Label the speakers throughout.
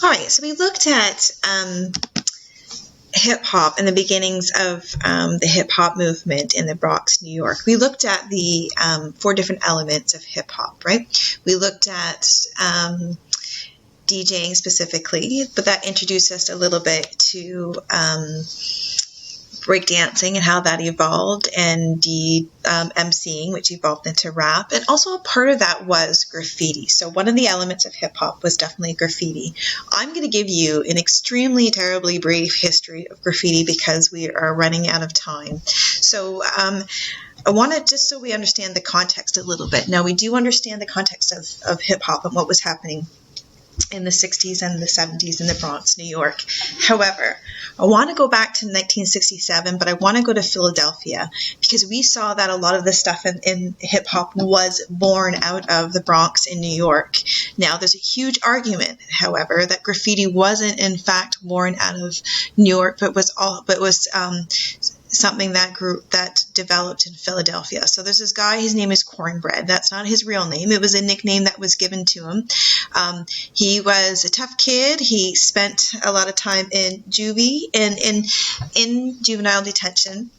Speaker 1: Right, so we looked at hip-hop and the beginnings of the hip-hop movement in the Bronx, New York. We looked at the 4 different elements of hip-hop, right? We looked at DJing specifically, but that introduced us a little bit to breakdancing and how that evolved, and the MCing, which evolved into rap. And also a part of that was graffiti. So one of the elements of hip-hop was definitely graffiti. I'm going to give you an extremely terribly brief history of graffiti because we are running out of time. So I want to, just so we understand the context a little bit. Now, we do understand the context of hip-hop and what was happening in the 60s and the 70s in the Bronx, New York. However, I want to go back to 1967, but I want to go to Philadelphia because we saw that a lot of the stuff in hip-hop was born out of the Bronx in New York. Now, there's a huge argument, however, that graffiti wasn't in fact born out of New York, but was something that developed in Philadelphia. So there's this guy, his name is Cornbread. That's not his real name. It was a nickname that was given to him. He was a tough kid. He spent a lot of time in juvie and in juvenile detention.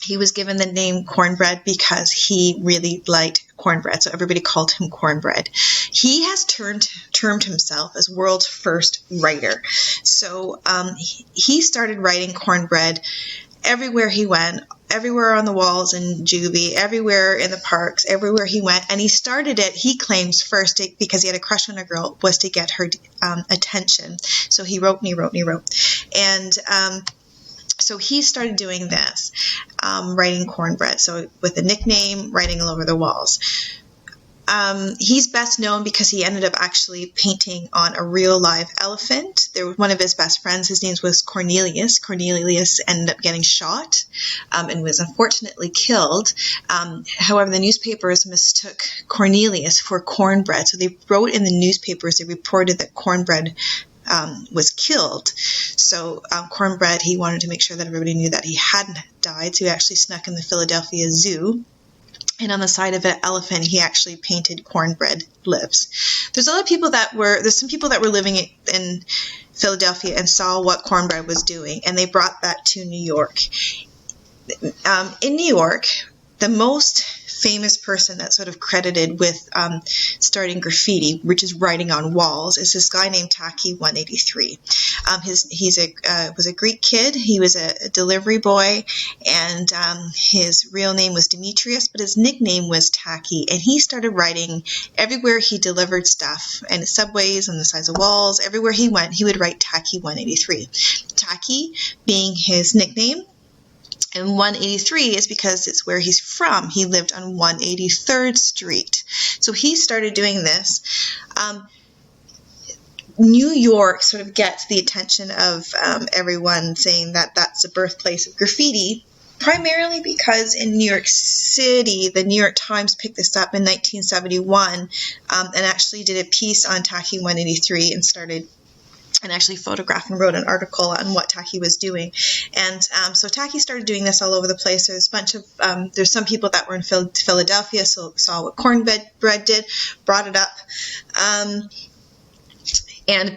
Speaker 1: He was given the name Cornbread because he really liked cornbread, so everybody called him Cornbread. He has termed himself as world's first writer. So he started writing Cornbread everywhere he went, everywhere on the walls in juvie, everywhere in the parks, everywhere he went. And he started it, he claims, first because he had a crush on a girl, was to get her attention. So he wrote and he wrote and he wrote. And so he started doing this, writing Cornbread. So with a nickname, writing all over the walls. He's best known because he ended up actually painting on a real live elephant. There was one of his best friends. His name was Cornelius. Cornelius ended up getting shot and was unfortunately killed. However, the newspapers mistook Cornelius for Cornbread. So they wrote in the newspapers, they reported that Cornbread was killed. So Cornbread, he wanted to make sure that everybody knew that he hadn't died. So he actually snuck in the Philadelphia Zoo. And on the side of an elephant, he actually painted Cornbread lives. There's some people that were living in Philadelphia and saw what Cornbread was doing, and they brought that to New York. In New York, the most famous person that's sort of credited with starting graffiti, which is writing on walls, is this guy named Taki 183. Was a Greek kid. He was a delivery boy, and his real name was Demetrius, but his nickname was Taki. And he started writing everywhere he delivered stuff, and subways, on the sides of walls, everywhere he went, he would write Taki 183. Taki being his nickname. And 183 is because it's where he's from. He lived on 183rd Street. So he started doing this. New York sort of gets the attention of everyone, saying that that's the birthplace of graffiti, primarily because in New York City, the New York Times picked this up in 1971 and actually did a piece on Taki 183 and actually photographed and wrote an article on what Taki was doing. And so Taki started doing this all over the place. There's a bunch of, there's some people that were in Philadelphia, so saw what Cornbread did, brought it up.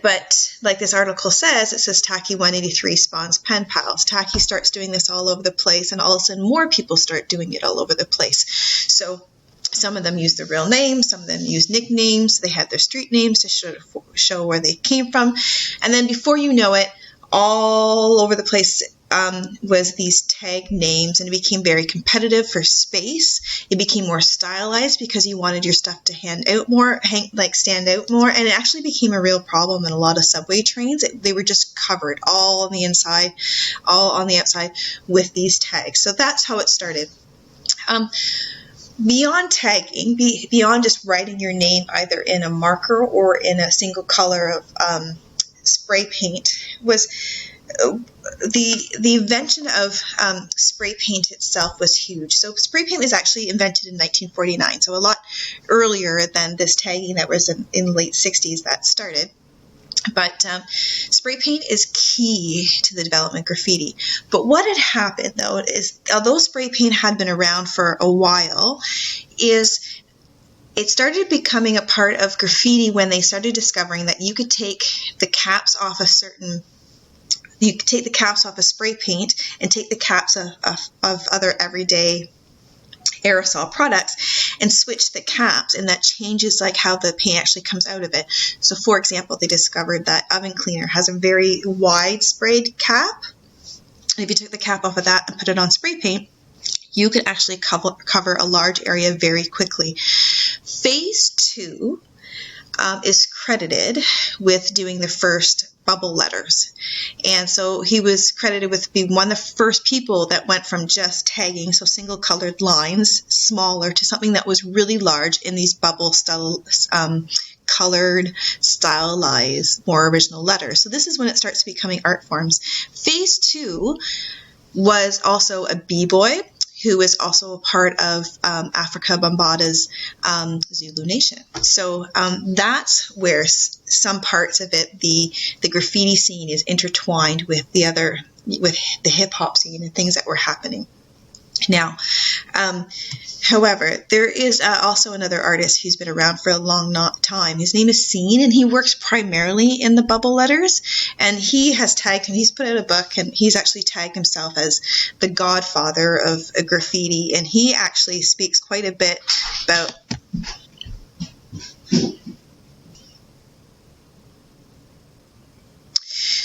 Speaker 1: But like this article says, it says Taki 183 spawns pen pals. Taki starts doing this all over the place, and all of a sudden more people start doing it all over the place. So some of them use their real names, some of them use nicknames. They had their street names to show where they came from. And then before you know it, all over the place was these tag names, and it became very competitive for space. It became more stylized because you wanted your stuff to stand out more, and it actually became a real problem in a lot of subway trains. They were just covered all on the inside, all on the outside with these tags. So that's how it started. Beyond tagging, beyond just writing your name either in a marker or in a single color of spray paint, was the invention of spray paint itself was huge. So spray paint was actually invented in 1949, so a lot earlier than this tagging that was in the late 60s that started. But spray paint is key to the development of graffiti. But what had happened, though, is although spray paint had been around for a while, is it started becoming a part of graffiti when they started discovering that you could take the caps off a spray paint and take the caps of other everyday aerosol products and switch the caps, and that changes like how the paint actually comes out of it. So for example, they discovered that oven cleaner has a very wide sprayed cap. If you took the cap off of that and put it on spray paint, you could actually cover a large area very quickly. Phase 2 is credited with doing the first bubble letters. And so he was credited with being one of the first people that went from just tagging, so single colored lines, smaller, to something that was really large in these bubble style, colored, stylized, more original letters. So this is when it starts becoming art forms. Phase 2 was also a b-boy who was also a part of Africa Bambaata's Zulu Nation. So that's where some parts of it, the graffiti scene is intertwined with the hip hop scene and things that were happening. Now, however, there is also another artist who's been around for a long time. His name is Scene, and he works primarily in the bubble letters. And he has tagged him. He's put out a book, and he's actually tagged himself as the godfather of graffiti. And he actually speaks quite a bit about.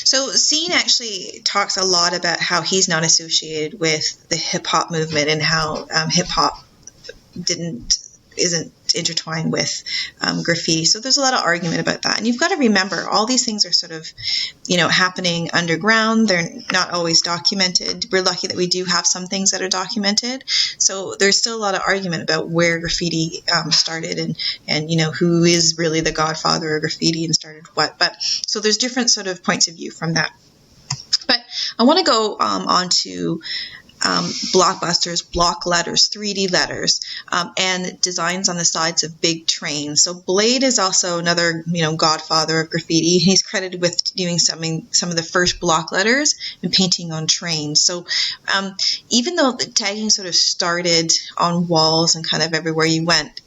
Speaker 1: So Scene actually talks a lot about how he's not associated with the hip-hop movement and how hip-hop isn't intertwined with graffiti. So there's a lot of argument about that. And you've got to remember, all these things are sort of, happening underground. They're not always documented. We're lucky that we do have some things that are documented. So there's still a lot of argument about where graffiti started and who is really the godfather of graffiti and started what. But so there's different sort of points of view from that. But I want to go on to blockbusters, block letters, 3D letters, and designs on the sides of big trains. So Blade is also another, godfather of graffiti. He's credited with doing some of the first block letters and painting on trains. So even though the tagging sort of started on walls and kind of everywhere you went,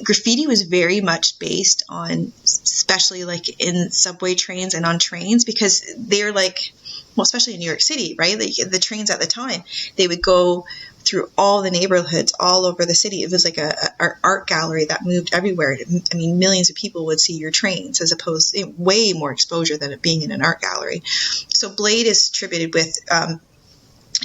Speaker 1: graffiti was very much based on, especially like in subway trains and on trains, because they're like, well, especially in New York City, right? The trains at the time, they would go through all the neighborhoods all over the city. It was like an art gallery that moved everywhere. I mean, millions of people would see your trains, as opposed to way more exposure than it being in an art gallery. So Blade is attributed with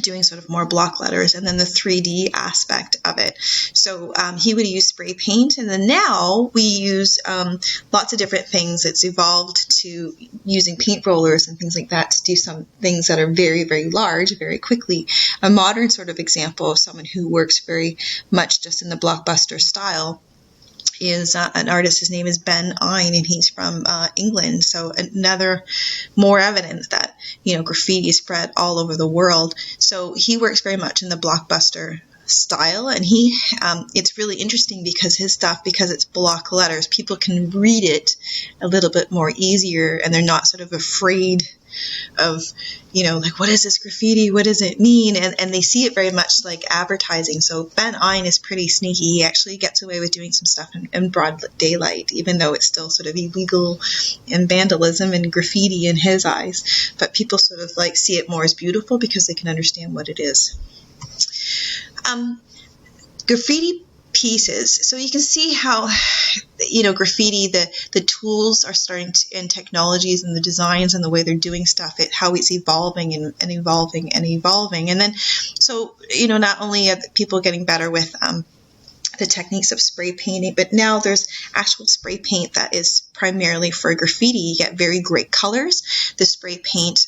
Speaker 1: doing sort of more block letters, and then the 3D aspect of it. So he would use spray paint, and then now we use lots of different things. It's evolved to using paint rollers and things like that to do some things that are very, very large, very quickly. A modern sort of example of someone who works very much just in the blockbuster style is an artist. His name is Ben Ein, and he's from England. So another more evidence that graffiti is spread all over the world. So he works very much in the blockbuster style, and it's really interesting because his stuff, because it's block letters, people can read it a little bit more easier, and they're not sort of afraid of, like, what is this graffiti? What does it mean? And they see it very much like advertising. So Ben Ein is pretty sneaky. He actually gets away with doing some stuff in broad daylight, even though it's still sort of illegal and vandalism and graffiti in his eyes. But people sort of like see it more as beautiful because they can understand what it is. Graffiti pieces. So you can see how, graffiti, the tools are starting to, and technologies and the designs and the way they're doing stuff, how it's evolving and evolving and evolving. And then, so, not only are people getting better with the techniques of spray painting, but now there's actual spray paint that is primarily for graffiti. You get very great colors. The spray paint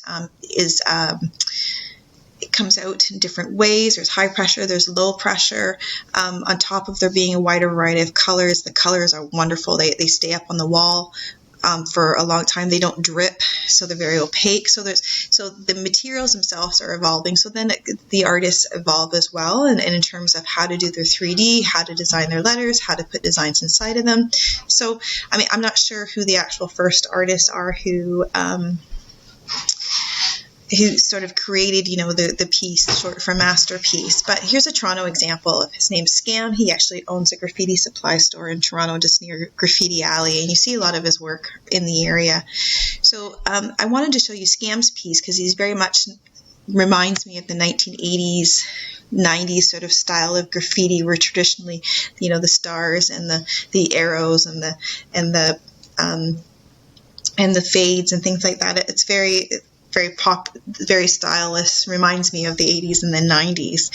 Speaker 1: it comes out in different ways. There's high pressure, there's low pressure. On top of there being a wider variety of colors, the colors are wonderful. They stay up on the wall for a long time. They don't drip, so they're very opaque. So the materials themselves are evolving. So then the artists evolve as well, and in terms of how to do their 3D, how to design their letters, how to put designs inside of them. So, I'm not sure who the actual first artists are who who sort of created, the piece short for masterpiece. But here's a Toronto example. His name's Scam. He actually owns a graffiti supply store in Toronto, just near Graffiti Alley, and you see a lot of his work in the area. So I wanted to show you Scam's piece because he's very much reminds me of the 1980s, 90s sort of style of graffiti, where traditionally, the stars and the arrows and the fades and things like that. It's very pop, very stylish. Reminds me of the 80s and the 90s.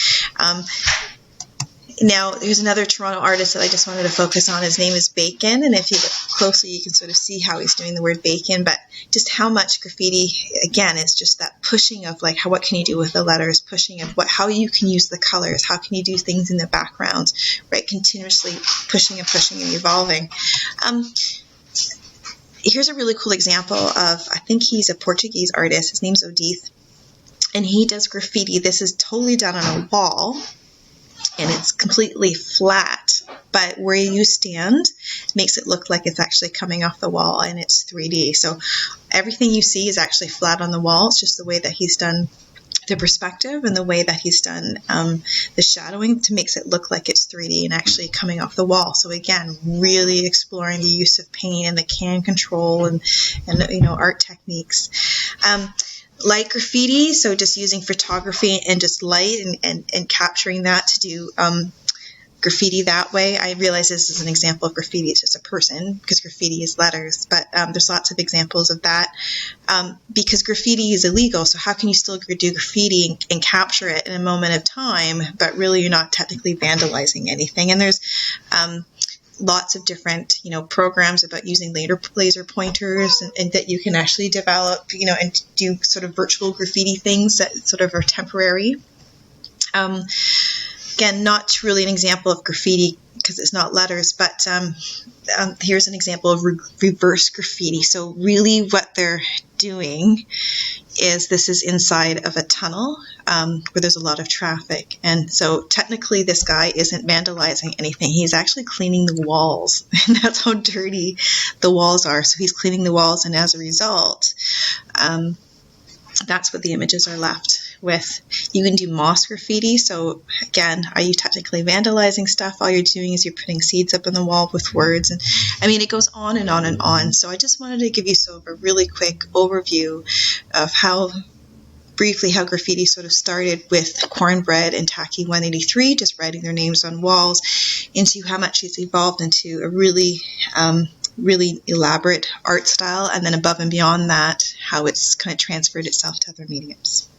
Speaker 1: Now, there's another Toronto artist that I just wanted to focus on. His name is Bacon, and if you look closely, you can sort of see how he's doing the word bacon, but just how much graffiti, again, is just that pushing of like, what can you do with the letters, pushing of how you can use the colors, how can you do things in the background, right? Continuously pushing and evolving. Here's a really cool example of, I think he's a Portuguese artist. His name's ODeath, and he does graffiti. This is totally done on a wall, and it's completely flat, but where you stand makes it look like it's actually coming off the wall, and it's 3D. So everything you see is actually flat on the wall. It's just the way that he's done the perspective and the way that he's done the shadowing to makes it look like it's 3D and actually coming off the wall. So again, really exploring the use of paint and the can control and art techniques. Light graffiti, so just using photography and just light and capturing that to do graffiti that way. I realize this is an example of graffiti. It's just a person because graffiti is letters, but there's lots of examples of that because graffiti is illegal. So how can you still do graffiti and capture it in a moment of time, but really you're not technically vandalizing anything? And there's lots of different, programs about using laser pointers and that you can actually develop, and do sort of virtual graffiti things that sort of are temporary. Again, not really an example of graffiti because it's not letters, but here's an example of reverse graffiti. So really what they're doing is this is inside of a tunnel where there's a lot of traffic. And so technically this guy isn't vandalizing anything. He's actually cleaning the walls. And that's how dirty the walls are. So he's cleaning the walls, and as a result, that's what the images are left with. You can do moss graffiti. So again, are you technically vandalizing stuff? All you're doing is you're putting seeds up on the wall with words. And I mean, it goes on and on and on. So I just wanted to give you sort of a really quick overview of how graffiti sort of started with Cornbread and Taki 183, just writing their names on walls, into how much it's evolved into a really elaborate art style, and then above and beyond that, how it's kind of transferred itself to other mediums.